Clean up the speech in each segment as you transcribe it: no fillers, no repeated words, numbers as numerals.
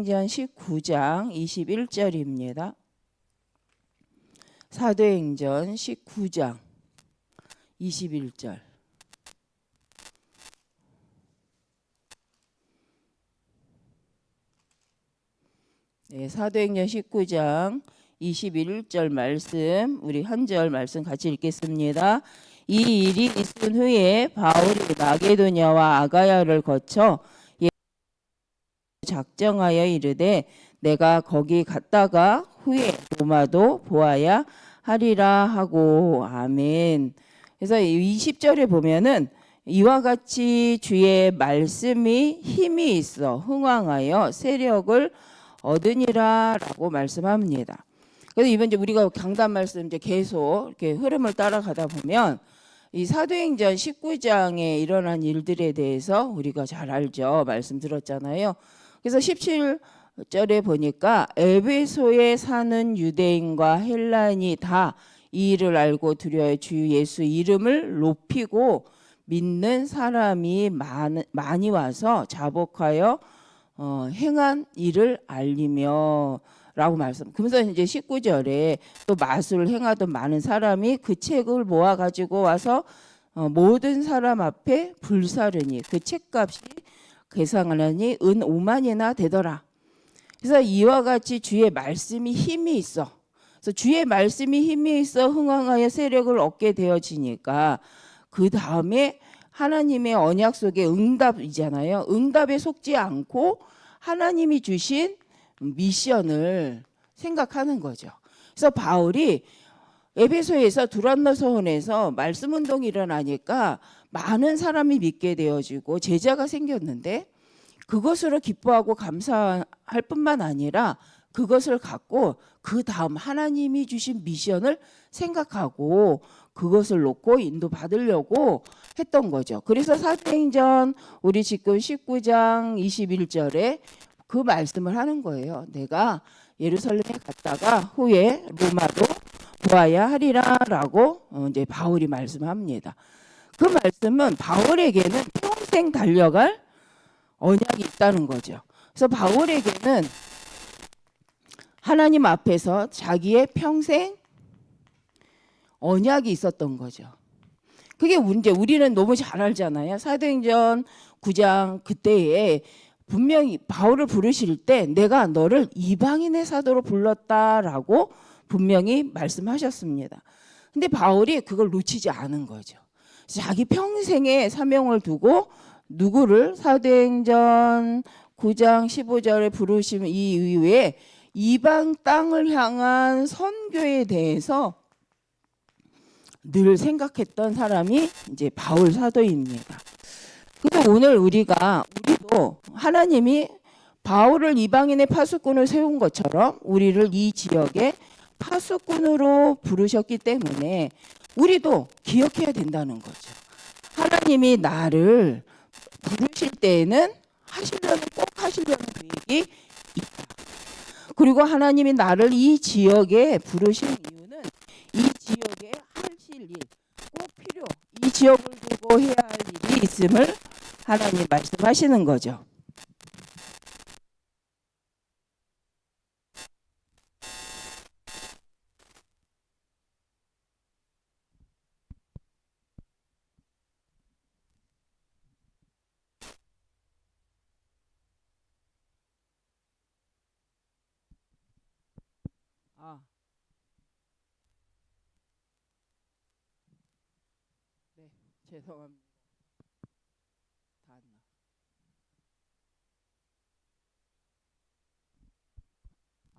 사도행전 19장 21절입니다. 사도행전 19장 21절. 네, 사도행전 19장 21절 말씀, 우리 한 절 말씀 같이 읽겠습니다. 이 일이 있은 후에 바울이 마게도냐와 아가야를 거쳐 작정하여 이르되 내가 거기 갔다가 후에 로마도 보아야 하리라 하고. 아멘. 그래서 20절에 보면은 이와 같이 주의 말씀이 힘이 있어 흥왕하여 세력을 얻으니라 라고 말씀합니다. 그래서 이번 이제 우리가 강단 말씀 이제 계속 이렇게 흐름을 따라가다 보면 이 사도행전 19장에 일어난 일들에 대해서 우리가 잘 알죠. 말씀 들었잖아요. 그래서 17절에 보니까 에베소에 사는 유대인과 헬라인이 다 이 일을 알고 두려워 주 예수 이름을 높이고 믿는 사람이 많이 와서 자복하여 행한 일을 알리며 라고 말씀. 그러면서 이제 19절에 또 마술을 행하던 많은 사람이 그 책을 모아 가지고 와서 모든 사람 앞에 불사르니 그 책값이 계산하니 은 5만이나 되더라. 그래서 이와 같이 주의 말씀이 힘이 있어. 그래서 주의 말씀이 힘이 있어 흥왕하여 세력을 얻게 되어지니까 그 다음에 하나님의 언약 속에 응답이잖아요. 응답에 속지 않고 하나님이 주신 미션을 생각하는 거죠. 그래서 바울이 에베소에서 두란노서원에서 말씀 운동이 일어나니까 많은 사람이 믿게 되어지고 제자가 생겼는데 그것으로 기뻐하고 감사할 뿐만 아니라 그것을 갖고 그 다음 하나님이 주신 미션을 생각하고 그것을 놓고 인도받으려고 했던 거죠. 그래서 사도행전 우리 지금 19장 21절에 그 말씀을 하는 거예요. 내가 예루살렘에 갔다가 후에 로마도 보아야 하리라 라고 이제 바울이 말씀합니다. 그 말씀은 바울에게는 평생 달려갈 언약이 있다는 거죠. 그래서 바울에게는 하나님 앞에서 자기의 평생 언약이 있었던 거죠. 그게 이제 우리는 너무 잘 알잖아요. 사도행전 9장 그때에 분명히 바울을 부르실 때 내가 너를 이방인의 사도로 불렀다라고 분명히 말씀하셨습니다. 근데 바울이 그걸 놓치지 않은 거죠. 자기 평생의 사명을 두고 누구를 사도행전 9장 15절에 부르시면 이 이후에 이방 땅을 향한 선교에 대해서 늘 생각했던 사람이 이제 바울 사도입니다. 그래서 오늘 우리도 하나님이 바울을 이방인의 파수꾼을 세운 것처럼 우리를 이 지역의 파수꾼으로 부르셨기 때문에 우리도 기억해야 된다는 거죠. 하나님이 나를 부르실 때에는 꼭 하시려는 계획이 있다. 그리고 하나님이 나를 이 지역에 부르신 이유는 이 지역에 하실 일, 꼭 이 지역을 두고 해야 할 일이 있음을 하나님 말씀하시는 거죠. 네, 죄송합니다. 다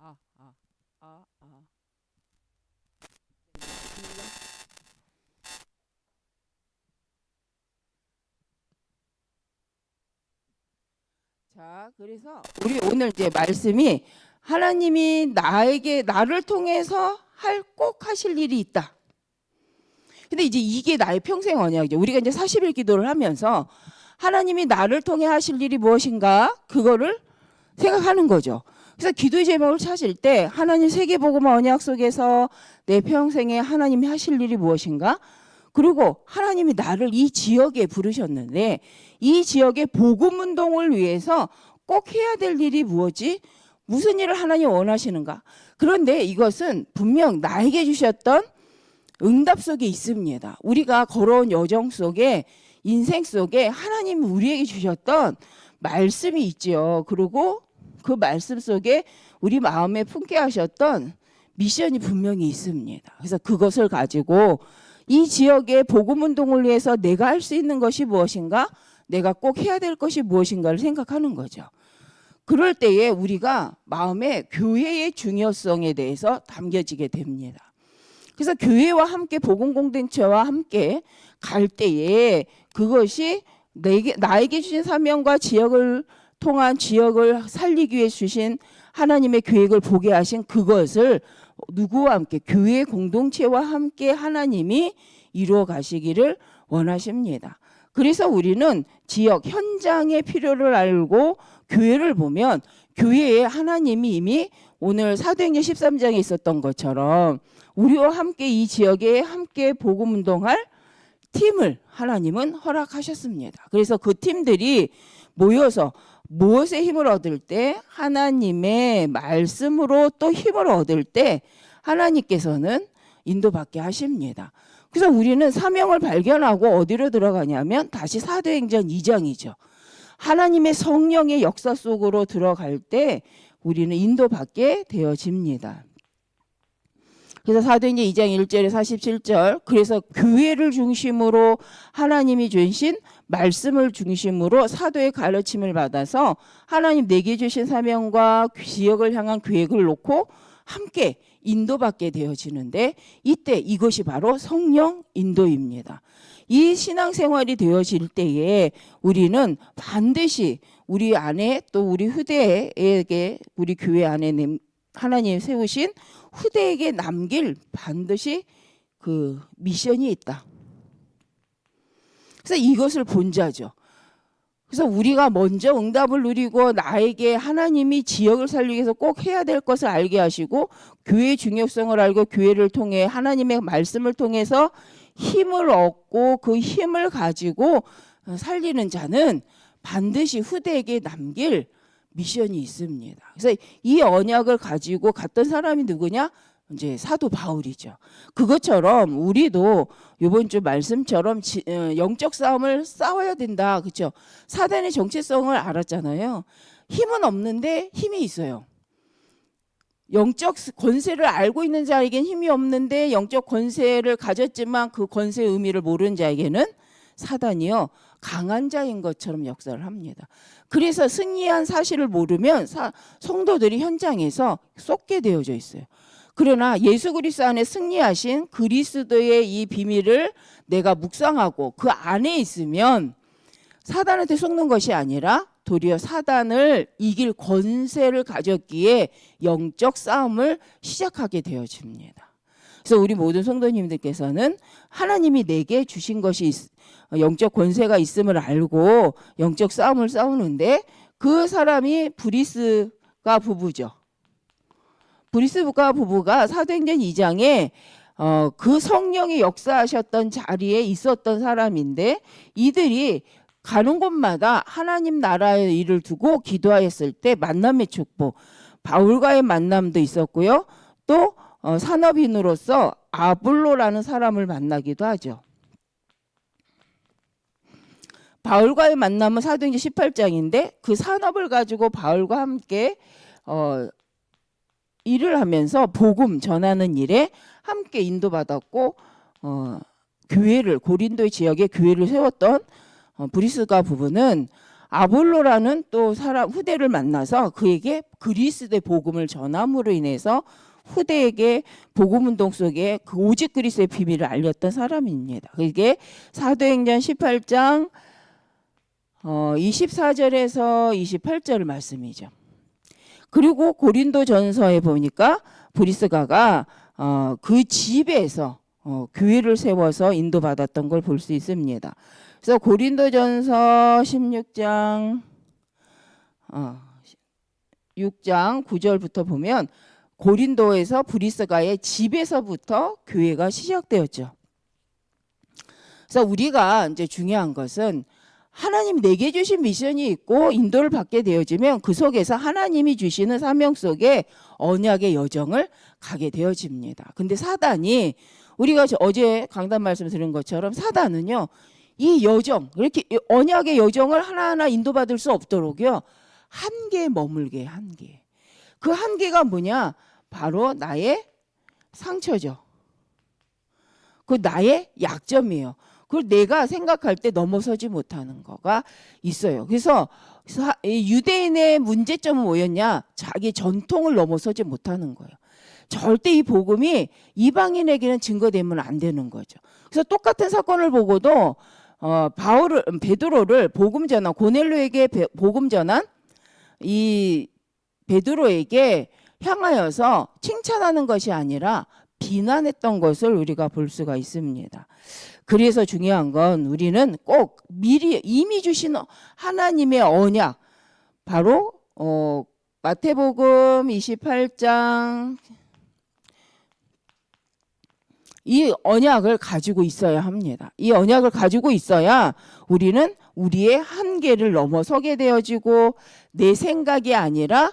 안 나. 자, 그래서 우리 오늘 이제 말씀이 하나님이 나를 통해서 꼭 하실 일이 있다. 근데 이제 이게 나의 평생 언약이죠. 우리가 이제 40일 기도를 하면서 하나님이 나를 통해 하실 일이 무엇인가 그거를 생각하는 거죠. 그래서 기도의 제목을 찾을 때 하나님 세계복음 언약 속에서 내 평생에 하나님이 하실 일이 무엇인가, 그리고 하나님이 나를 이 지역에 부르셨는데 이 지역의 복음 운동을 위해서 꼭 해야 될 일이 무엇이? 무슨 일을 하나님 원하시는가? 그런데 이것은 분명 나에게 주셨던 응답 속에 있습니다. 우리가 걸어온 여정 속에, 인생 속에 하나님이 우리에게 주셨던 말씀이 있죠. 그리고 그 말씀 속에 우리 마음에 품게 하셨던 미션이 분명히 있습니다. 그래서 그것을 가지고 이 지역의 복음 운동을 위해서 내가 할 수 있는 것이 무엇인가? 내가 꼭 해야 될 것이 무엇인가를 생각하는 거죠. 그럴 때에 우리가 마음에 교회의 중요성에 대해서 담겨지게 됩니다. 그래서 교회와 함께 복음 공동체와 함께 갈 때에 그것이 나에게 주신 사명과 지역을 통한 지역을 살리기 위해 주신 하나님의 계획을 보게 하신 그것을 누구와 함께? 교회 공동체와 함께 하나님이 이루어 가시기를 원하십니다. 그래서 우리는 지역 현장의 필요를 알고 교회를 보면 교회에 하나님이 이미 오늘 사도행전 13장에 있었던 것처럼 우리와 함께 이 지역에 함께 복음 운동할 팀을 하나님은 허락하셨습니다. 그래서 그 팀들이 모여서 무엇에 힘을 얻을 때? 하나님의 말씀으로 또 힘을 얻을 때 하나님께서는 인도받게 하십니다. 그래서 우리는 사명을 발견하고 어디로 들어가냐면 다시 사도행전 2장이죠. 하나님의 성령의 역사 속으로 들어갈 때 우리는 인도받게 되어집니다. 그래서 사도행전 2장 1절에 47절, 그래서 교회를 중심으로 하나님이 주신 말씀을 중심으로 사도의 가르침을 받아서 하나님 내게 주신 사명과 지역을 향한 계획을 놓고 함께 인도받게 되어지는데, 이때 이것이 바로 성령 인도입니다. 이 신앙생활이 되어질 때에 우리는 반드시 우리 안에 또 우리 후대에게, 우리 교회 안에 하나님 세우신 후대에게 남길 반드시 그 미션이 있다. 그래서 이것을 본자죠. 그래서 우리가 먼저 응답을 누리고 나에게 하나님이 지역을 살리기 위해서 꼭 해야 될 것을 알게 하시고 교회의 중요성을 알고 교회를 통해 하나님의 말씀을 통해서 힘을 얻고 그 힘을 가지고 살리는 자는 반드시 후대에게 남길 미션이 있습니다. 그래서 이 언약을 가지고 갔던 사람이 누구냐? 이제 사도 바울이죠. 그것처럼 우리도 이번 주 말씀처럼 영적 싸움을 싸워야 된다. 그렇죠? 사단의 정체성을 알았잖아요. 힘은 없는데 힘이 있어요. 영적 권세를 알고 있는 자에게는 힘이 없는데 영적 권세를 가졌지만 그 권세의 의미를 모르는 자에게는 사단이요 강한 자인 것처럼 역사를 합니다. 그래서 승리한 사실을 모르면 성도들이 현장에서 쏟게 되어져 있어요. 그러나 예수 그리스도 안에 승리하신 그리스도의 이 비밀을 내가 묵상하고 그 안에 있으면 사단한테 속는 것이 아니라 도리어 사단을 이길 권세를 가졌기에 영적 싸움을 시작하게 되어집니다. 그래서 우리 모든 성도님들께서는 하나님이 내게 주신 것이 영적 권세가 있음을 알고 영적 싸움을 싸우는데, 그 사람이 브리스가 부부죠. 브리스가 부부가 사도행전 2장에 그 성령이 역사하셨던 자리에 있었던 사람인데, 이들이 가는 곳마다 하나님 나라의 일을 두고 기도하였을 때 만남의 축복, 바울과의 만남도 있었고요. 또 산업인으로서 아볼로라는 사람을 만나기도 하죠. 바울과의 만남은 사도행전 18장인데 그 산업을 가지고 바울과 함께 일을 하면서 복음 전하는 일에 함께 인도받았고 교회를, 고린도 지역에 교회를 세웠던 브리스가 부부는 아볼로라는 또 사람 후대를 만나서 그에게 그리스도의 복음을 전함으로 인해서 후대에게 복음 운동 속에 그 오직 그리스도의 비밀을 알렸던 사람입니다. 그게 사도행전 18장 24절에서 28절 말씀이죠. 그리고 고린도전서에 보니까 브리스가가 그 집에서 교회를 세워서 인도받았던 걸 볼 수 있습니다. 그래서 고린도전서 16장 6장 9절부터 보면 고린도에서 브리스가의 집에서부터 교회가 시작되었죠. 그래서 우리가 이제 중요한 것은 하나님 내게 주신 미션이 있고 인도를 받게 되어지면 그 속에서 하나님이 주시는 사명 속에 언약의 여정을 가게 되어집니다. 근데 사단이 우리가 어제 강단 말씀 드린 것처럼 사단은요, 이 여정, 이렇게 언약의 여정을 하나하나 인도받을 수 없도록요, 한계에 머물게 한계. 그 한계가 뭐냐? 바로 나의 상처죠. 그 나의 약점이에요. 그걸 내가 생각할 때 넘어서지 못하는 거가 있어요. 그래서 유대인의 문제점은 뭐였냐? 자기 전통을 넘어서지 못하는 거예요. 절대 이 복음이 이방인에게는 증거되면 안 되는 거죠. 그래서 똑같은 사건을 보고도 베드로를 복음 전한, 고넬료에게 복음 전한 이 베드로에게 향하여서 칭찬하는 것이 아니라 비난했던 것을 우리가 볼 수가 있습니다. 그래서 중요한 건 우리는 꼭 미리 이미 주신 하나님의 언약, 바로 마태복음 28장 이 언약을 가지고 있어야 합니다. 이 언약을 가지고 있어야 우리는 우리의 한계를 넘어서게 되어지고 내 생각이 아니라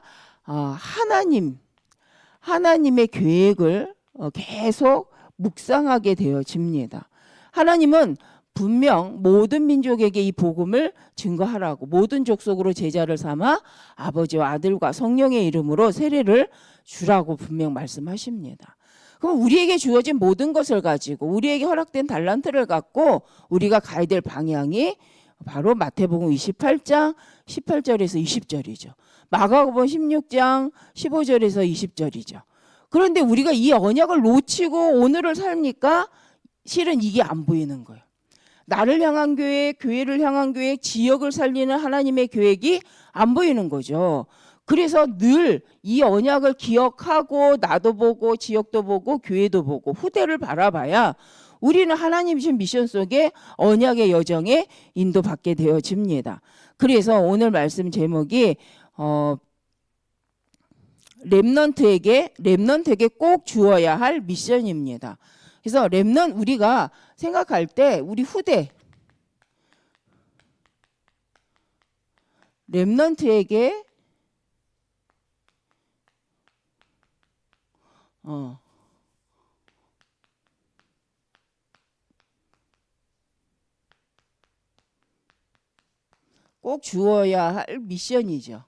하나님의 계획을 계속 묵상하게 되어집니다. 하나님은 분명 모든 민족에게 이 복음을 증거하라고 모든 족속으로 제자를 삼아 아버지와 아들과 성령의 이름으로 세례를 주라고 분명 말씀하십니다. 그럼 우리에게 주어진 모든 것을 가지고 우리에게 허락된 달란트를 갖고 우리가 가야 될 방향이 바로 마태복음 28장 18절에서 20절이죠. 마가복음 16장 15절에서 20절이죠. 그런데 우리가 이 언약을 놓치고 오늘을 살니까 실은 이게 안 보이는 거예요. 나를 향한 계획, 교회를 향한 계획, 지역을 살리는 하나님의 계획이 안 보이는 거죠. 그래서 늘 이 언약을 기억하고 나도 보고 지역도 보고 교회도 보고 후대를 바라봐야 우리는 하나님 주신 미션 속에 언약의 여정에 인도받게 되어집니다. 그래서 오늘 말씀 제목이 렘넌트에게 꼭 주어야 할 미션입니다. 그래서 우리가 생각할 때 우리 후대 렘넌트에게 꼭 주어야 할 미션이죠.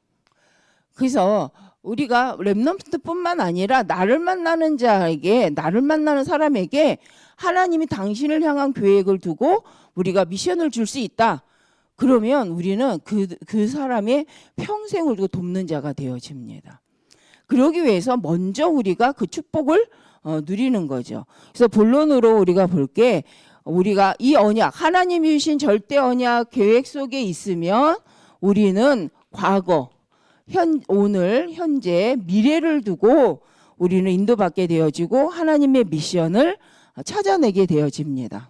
그래서 우리가 렘넌트뿐만 아니라 나를 만나는 사람에게 하나님이 당신을 향한 계획을 두고 우리가 미션을 줄 수 있다. 그러면 우리는 그 사람의 평생을 돕는 자가 되어집니다. 그러기 위해서 먼저 우리가 그 축복을 누리는 거죠. 그래서 본론으로 우리가 볼게, 우리가 이 언약, 하나님이 주신 절대 언약 계획 속에 있으면 우리는 과거, 오늘, 현재, 미래를 두고 우리는 인도받게 되어지고 하나님의 미션을 찾아내게 되어집니다.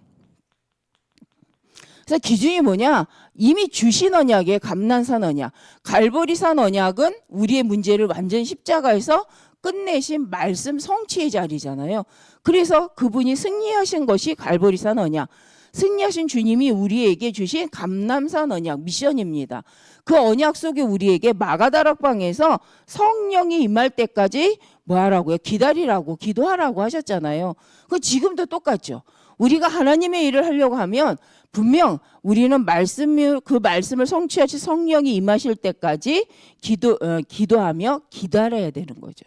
그래서 기준이 뭐냐? 이미 주신 언약의 감난산 언약, 갈보리산 언약은 우리의 문제를 완전 십자가에서 끝내신 말씀 성취의 자리잖아요. 그래서 그분이 승리하신 것이 갈보리산 언약, 승리하신 주님이 우리에게 주신 감람산 언약 미션입니다. 그 언약 속에 우리에게 마가다락방에서 성령이 임할 때까지 뭐 하라고요? 기다리라고, 기도하라고 하셨잖아요. 그 지금도 똑같죠. 우리가 하나님의 일을 하려고 하면 분명 우리는 그 말씀을 성취하신 성령이 임하실 때까지 기도하며 기다려야 되는 거죠.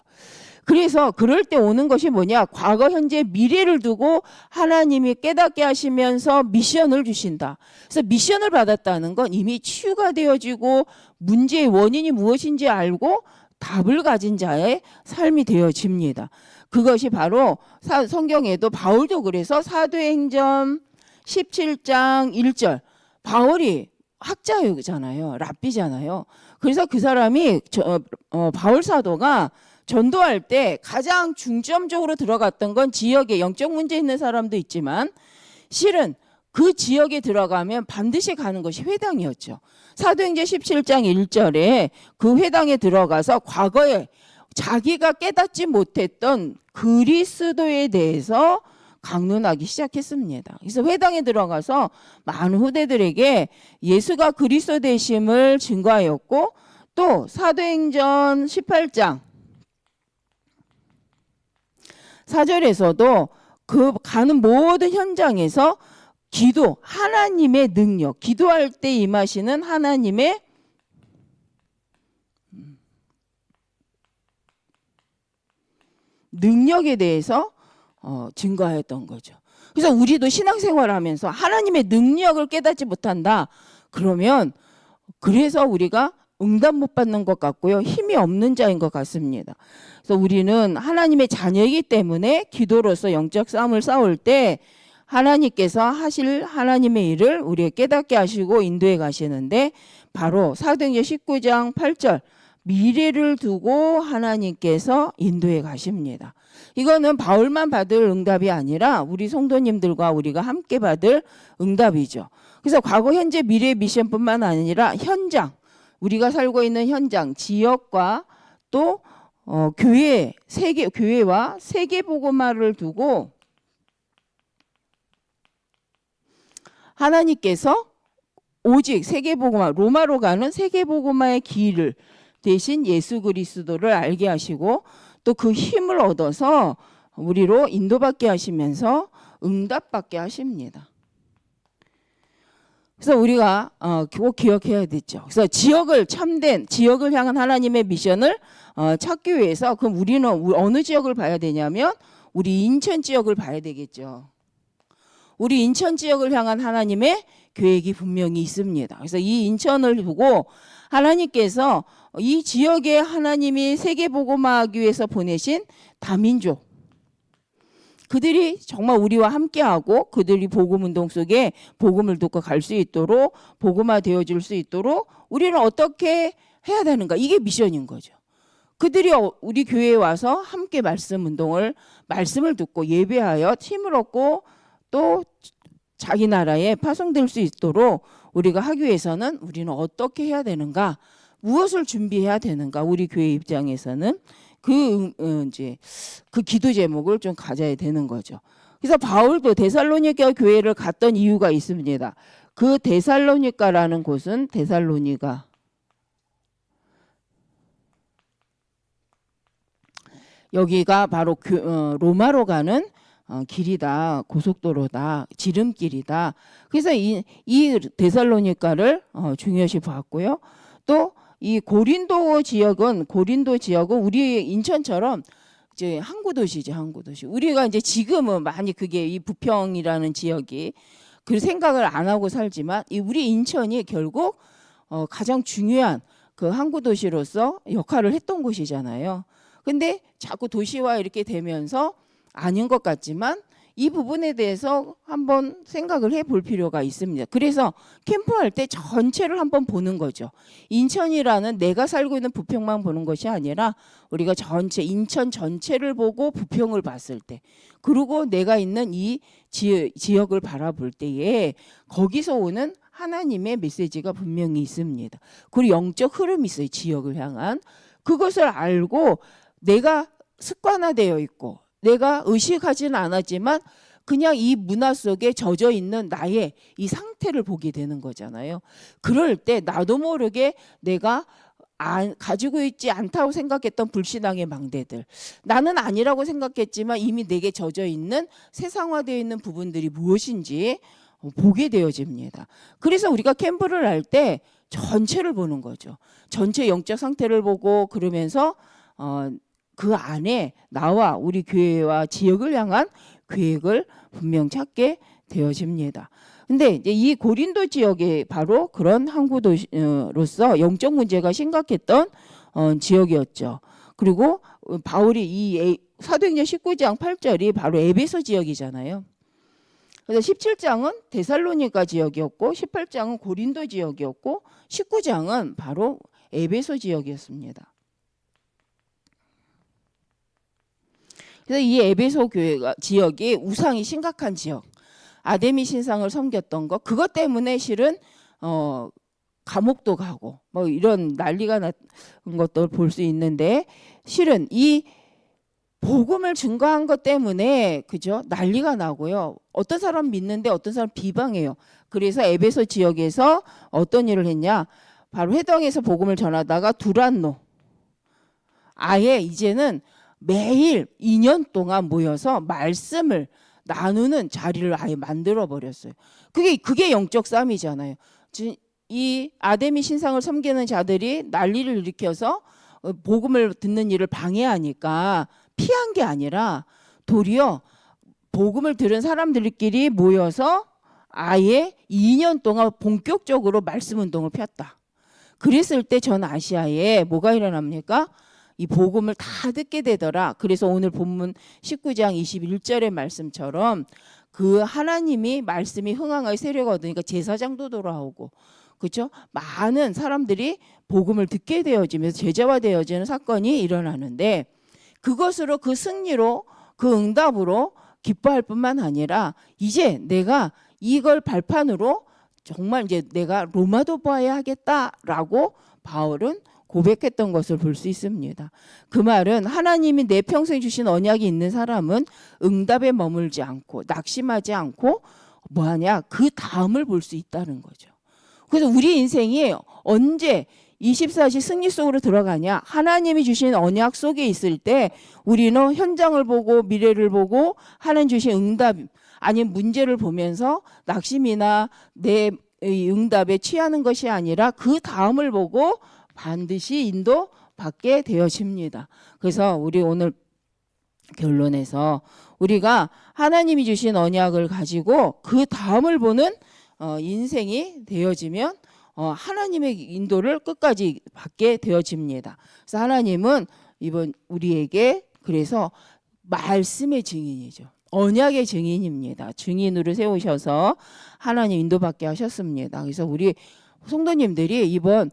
그래서 그럴 때 오는 것이 뭐냐? 과거, 현재, 미래를 두고 하나님이 깨닫게 하시면서 미션을 주신다. 그래서 미션을 받았다는 건 이미 치유가 되어지고 문제의 원인이 무엇인지 알고 답을 가진 자의 삶이 되어집니다. 그것이 바로 성경에도 바울도 그래서 사도행전 17장 1절, 바울이 학자잖아요. 랍비잖아요. 그래서 그 사람이 바울 사도가 전도할 때 가장 중점적으로 들어갔던 건 지역에 영적 문제 있는 사람도 있지만 실은 그 지역에 들어가면 반드시 가는 것이 회당이었죠. 사도행전 17장 1절에 그 회당에 들어가서 과거에 자기가 깨닫지 못했던 그리스도에 대해서 강론하기 시작했습니다. 그래서 회당에 들어가서 많은 후대들에게 예수가 그리스도 되심을 증거하였고, 또 사도행전 18장 4절에서도 그 가는 모든 현장에서 기도, 하나님의 능력, 기도할 때 임하시는 하나님의 능력에 대해서 증거하였던 거죠. 그래서 우리도 신앙생활하면서 하나님의 능력을 깨닫지 못한다. 그러면 그래서 우리가 응답 못 받는 것 같고요. 힘이 없는 자인 것 같습니다. 그래서 우리는 하나님의 자녀이기 때문에 기도로서 영적 싸움을 싸울 때 하나님께서 하실 하나님의 일을 우리에게 깨닫게 하시고 인도해 가시는데, 바로 사도행전 19장 8절 미래를 두고 하나님께서 인도해 가십니다. 이거는 바울만 받을 응답이 아니라 우리 성도님들과 우리가 함께 받을 응답이죠. 그래서 과거, 현재, 미래 미션뿐만 아니라 현장, 우리가 살고 있는 현장, 지역과 또 교회, 교회와 세계 복음화를 두고 하나님께서 오직 세계복음화, 로마로 가는 세계복음화의 길을 대신 예수 그리스도를 알게 하시고 또 그 힘을 얻어서 우리로 인도받게 하시면서 응답받게 하십니다. 그래서 우리가 꼭 기억해야 되죠. 그래서 참된 지역을 향한 하나님의 미션을 찾기 위해서, 그럼 우리는 어느 지역을 봐야 되냐면 우리 인천 지역을 봐야 되겠죠. 우리 인천 지역을 향한 하나님의 계획이 분명히 있습니다. 그래서 이 인천을 두고 하나님께서 이 지역에 하나님이 세계복음화하기 위해서 보내신 다민족, 그들이 정말 우리와 함께하고 그들이 복음운동 속에 복음을 듣고 갈 수 있도록, 복음화 되어줄 수 있도록 우리는 어떻게 해야 되는가, 이게 미션인 거죠. 그들이 우리 교회에 와서 함께 말씀을 듣고 예배하여 힘을 얻고 또 자기 나라에 파송될 수 있도록 우리가 하기 위해서는 우리는 어떻게 해야 되는가, 무엇을 준비해야 되는가, 우리 교회 입장에서는 그 기도 제목을 좀 가져야 되는 거죠. 그래서 바울도 데살로니가 교회를 갔던 이유가 있습니다. 그 데살로니가라는 곳은 여기가 바로 로마로 가는 길이다, 고속도로다, 지름길이다. 그래서 이 데살로니가를 중요시 봤고요. 또 이 고린도 지역은 우리 인천처럼 이제 항구 도시죠, 항구 도시. 우리가 이제 지금은 많이 그게 이 부평이라는 지역이 그 생각을 안 하고 살지만, 이 우리 인천이 결국 가장 중요한 그 항구 도시로서 역할을 했던 곳이잖아요. 근데 자꾸 도시화 이렇게 되면서 아닌 것 같지만 이 부분에 대해서 한번 생각을 해볼 필요가 있습니다. 그래서 캠프할 때 전체를 한번 보는 거죠. 인천이라는 내가 살고 있는 부평만 보는 것이 아니라 우리가 인천 전체를 보고 부평을 봤을 때, 그리고 내가 있는 이 지역을 바라볼 때에 거기서 오는 하나님의 메시지가 분명히 있습니다. 그리고 영적 흐름이 있어요, 지역을 향한. 그것을 알고 내가 습관화되어 있고 내가 의식하지는 않았지만 그냥 이 문화 속에 젖어 있는 나의 이 상태를 보게 되는 거잖아요. 그럴 때 나도 모르게 내가 가지고 있지 않다고 생각했던 불신앙의 망대들, 나는 아니라고 생각했지만 이미 내게 젖어 있는 세상화되어 있는 부분들이 무엇인지 보게 되어집니다. 그래서 우리가 캠프를 할 때 전체를 보는 거죠. 전체 영적 상태를 보고, 그러면서 그 안에 나와 우리 교회와 지역을 향한 계획을 분명 찾게 되어집니다. 근데 이제 이 고린도 지역이 바로 그런 항구 도시로서 영적 문제가 심각했던 지역이었죠. 그리고 바울이 이 사도행전 19장 8절이 바로 에베소 지역이잖아요. 그래서 17장은 데살로니가 지역이었고 18장은 고린도 지역이었고 19장은 바로 에베소 지역이었습니다. 그래서 이 에베소 지역이 우상이 심각한 지역, 아데미 신상을 섬겼던 것, 그것 때문에 실은 감옥도 가고 뭐 이런 난리가 난 것도 볼 수 있는데, 실은 이 복음을 증거한 것 때문에 그죠? 난리가 나고요. 어떤 사람 믿는데 어떤 사람 비방해요. 그래서 에베소 지역에서 어떤 일을 했냐? 바로 회당에서 복음을 전하다가 두란노 아예 이제는 매일 2년 동안 모여서 말씀을 나누는 자리를 아예 만들어 버렸어요. 그게 영적 싸움이잖아요. 이 아데미 신상을 섬기는 자들이 난리를 일으켜서 복음을 듣는 일을 방해하니까 피한 게 아니라 도리어 복음을 들은 사람들끼리 모여서 아예 2년 동안 본격적으로 말씀 운동을 폈다. 그랬을 때 전 아시아에 뭐가 일어납니까? 이 복음을 다 듣게 되더라. 그래서 오늘 본문 19장 21절의 말씀처럼 그 하나님이 말씀이 흥황의 세력을 얻으니까 제사장도 돌아오고 그렇죠? 많은 사람들이 복음을 듣게 되어지면서 제자화 되어지는 사건이 일어나는데 그것으로 그 승리로 그 응답으로 기뻐할 뿐만 아니라 이제 내가 이걸 발판으로 정말 이제 내가 로마도 봐야 하겠다라고 바울은 고백했던 것을 볼 수 있습니다. 그 말은 하나님이 내 평생 주신 언약이 있는 사람은 응답에 머물지 않고 낙심하지 않고 뭐하냐 그 다음을 볼 수 있다는 거죠. 그래서 우리 인생이 언제 24시 승리 속으로 들어가냐 하나님이 주신 언약 속에 있을 때 우리는 현장을 보고 미래를 보고 하나님 주신 응답 아니면 문제를 보면서 낙심이나 내 응답에 취하는 것이 아니라 그 다음을 보고 반드시 인도받게 되어집니다. 그래서 우리 오늘 결론에서 우리가 하나님이 주신 언약을 가지고 그 다음을 보는 인생이 되어지면 하나님의 인도를 끝까지 받게 되어집니다. 그래서 하나님은 이번 우리에게 그래서 말씀의 증인이죠. 언약의 증인입니다. 증인으로 세우셔서 하나님 인도받게 하셨습니다. 그래서 우리 성도님들이 이번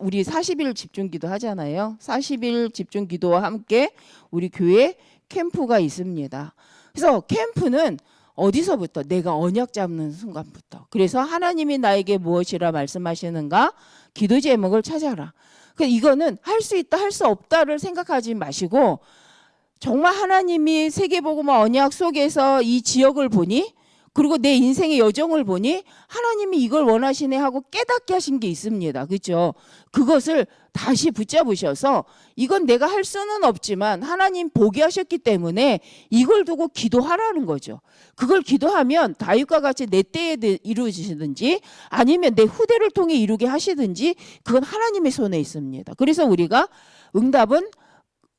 우리 40일 집중기도 하잖아요. 40일 집중기도와 함께 우리 교회 캠프가 있습니다. 그래서 캠프는 어디서부터? 내가 언약 잡는 순간부터. 그래서 하나님이 나에게 무엇이라 말씀하시는가? 기도 제목을 찾아라. 이거는 할 수 있다, 할 수 없다를 생각하지 마시고 정말 하나님이 세계복음화 언약 속에서 이 지역을 보니 그리고 내 인생의 여정을 보니 하나님이 이걸 원하시네 하고 깨닫게 하신 게 있습니다. 그렇죠? 그것을 다시 붙잡으셔서 이건 내가 할 수는 없지만 하나님 보게 하셨기 때문에 이걸 두고 기도하라는 거죠. 그걸 기도하면 다윗과 같이 내 때에 이루어지시든지 아니면 내 후대를 통해 이루게 하시든지 그건 하나님의 손에 있습니다. 그래서 우리가 응답은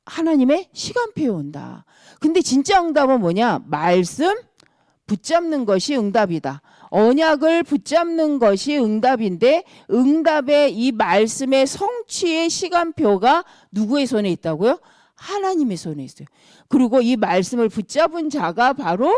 하나님의 시간표에 온다. 근데 진짜 응답은 뭐냐? 말씀 붙잡는 것이 응답이다. 언약을 붙잡는 것이 응답인데 응답의 이 말씀의 성취의 시간표가 누구의 손에 있다고요? 하나님의 손에 있어요. 그리고 이 말씀을 붙잡은 자가 바로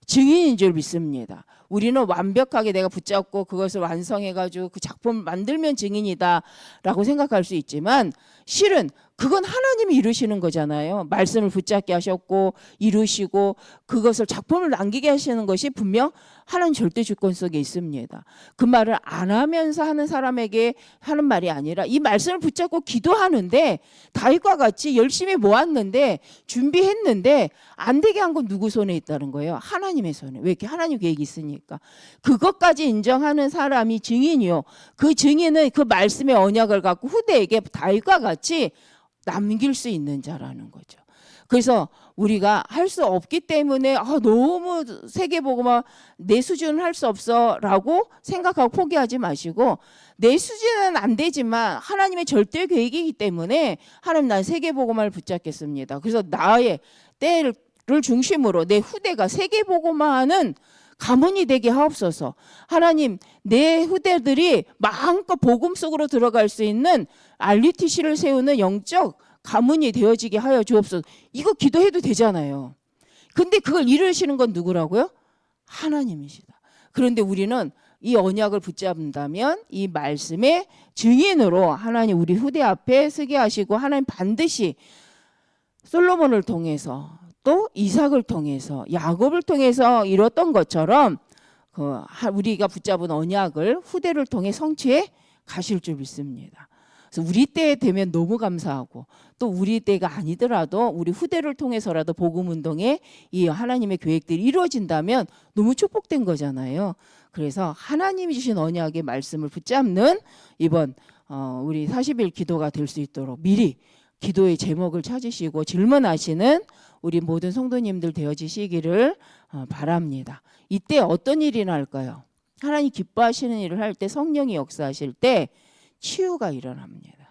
증인인 줄 믿습니다. 우리는 완벽하게 내가 붙잡고 그것을 완성해가지고 그 작품을 만들면 증인이다라고 생각할 수 있지만 실은 그건 하나님이 이루시는 거잖아요. 말씀을 붙잡게 하셨고 이루시고 그것을 작품을 남기게 하시는 것이 분명 하나님 절대 주권 속에 있습니다. 그 말을 안 하면서 하는 사람에게 하는 말이 아니라 이 말씀을 붙잡고 기도하는데 다윗과 같이 열심히 모았는데 준비했는데 안 되게 한 건 누구 손에 있다는 거예요? 하나님의 손에. 왜 이렇게 하나님 계획이 있으니까. 그것까지 인정하는 사람이 증인이요. 그 증인은 그 말씀의 언약을 갖고 후대에게 다윗과 같이 남길 수 있는 자라는 거죠. 그래서 우리가 할 수 없기 때문에 너무 세계복음화 내 수준은 할 수 없어라고 생각하고 포기하지 마시고 내 수준은 안 되지만 하나님의 절대 계획이기 때문에 하나님 난 세계복음화를 붙잡겠습니다. 그래서 나의 때를 중심으로 내 후대가 세계복음화하는 가문이 되게 하옵소서. 하나님 내 후대들이 마음껏 복음 속으로 들어갈 수 있는 RUTC를 세우는 영적 가문이 되어지게 하여 주옵소서. 이거 기도해도 되잖아요. 근데 그걸 이루시는 건 누구라고요? 하나님이시다. 그런데 우리는 이 언약을 붙잡는다면 이 말씀의 증인으로 하나님 우리 후대 앞에 서게 하시고 하나님 반드시 솔로몬을 통해서 또 이삭을 통해서 야곱을 통해서 이뤘던 것처럼 우리가 붙잡은 언약을 후대를 통해 성취해 가실 줄 믿습니다. 그래서 우리 때 되면 너무 감사하고 또 우리 때가 아니더라도 우리 후대를 통해서라도 복음 운동에 이 하나님의 계획들이 이루어진다면 너무 축복된 거잖아요. 그래서 하나님이 주신 언약의 말씀을 붙잡는 이번 우리 40일 기도가 될 수 있도록 미리 기도의 제목을 찾으시고 질문하시는 우리 모든 성도님들 되어지시기를 바랍니다. 이때 어떤 일이 날까요? 하나님 기뻐하시는 일을 할 때 성령이 역사하실 때 치유가 일어납니다.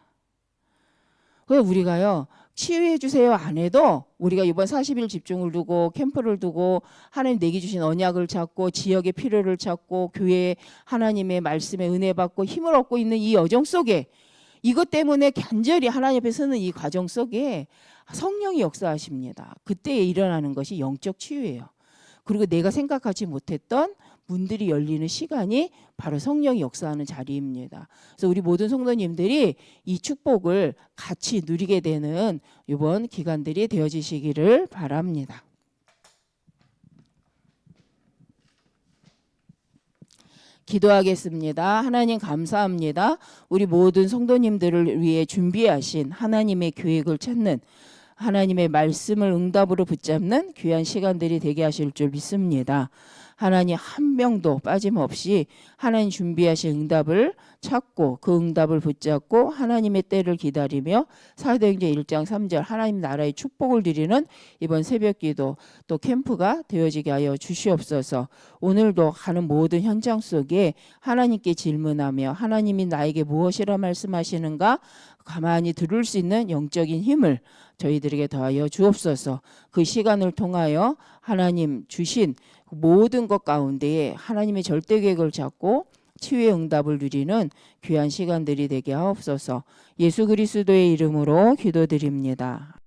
그래서 우리가요 치유해 주세요 안 해도 우리가 이번 40일 집중을 두고 캠프를 두고 하나님 내게 주신 언약을 찾고 지역의 필요를 찾고 교회에 하나님의 말씀에 은혜 받고 힘을 얻고 있는 이 여정 속에 이것 때문에 간절히 하나님 앞에 서는 이 과정 속에 성령이 역사하십니다. 그때 일어나는 것이 영적 치유예요. 그리고 내가 생각하지 못했던 문들이 열리는 시간이 바로 성령이 역사하는 자리입니다. 그래서 우리 모든 성도님들이 이 축복을 같이 누리게 되는 이번 기간들이 되어지시기를 바랍니다. 기도하겠습니다. 하나님 감사합니다. 우리 모든 성도님들을 위해 준비하신 하나님의 계획을 찾는 하나님의 말씀을 응답으로 붙잡는 귀한 시간들이 되게 하실 줄 믿습니다. 하나님 한 명도 빠짐없이 하나님 준비하신 응답을 찾고 그 응답을 붙잡고 하나님의 때를 기다리며 사도행전 1장 3절 하나님 나라의 축복을 드리는 이번 새벽기도 또 캠프가 되어지게 하여 주시옵소서. 오늘도 가는 모든 현장 속에 하나님께 질문하며 하나님이 나에게 무엇이라 말씀하시는가 가만히 들을 수 있는 영적인 힘을 저희들에게 더하여 주옵소서. 그 시간을 통하여 하나님 주신 모든 것 가운데에 하나님의 절대 계획을 잡고 치유의 응답을 누리는 귀한 시간들이 되게 하옵소서. 예수 그리스도의 이름으로 기도드립니다.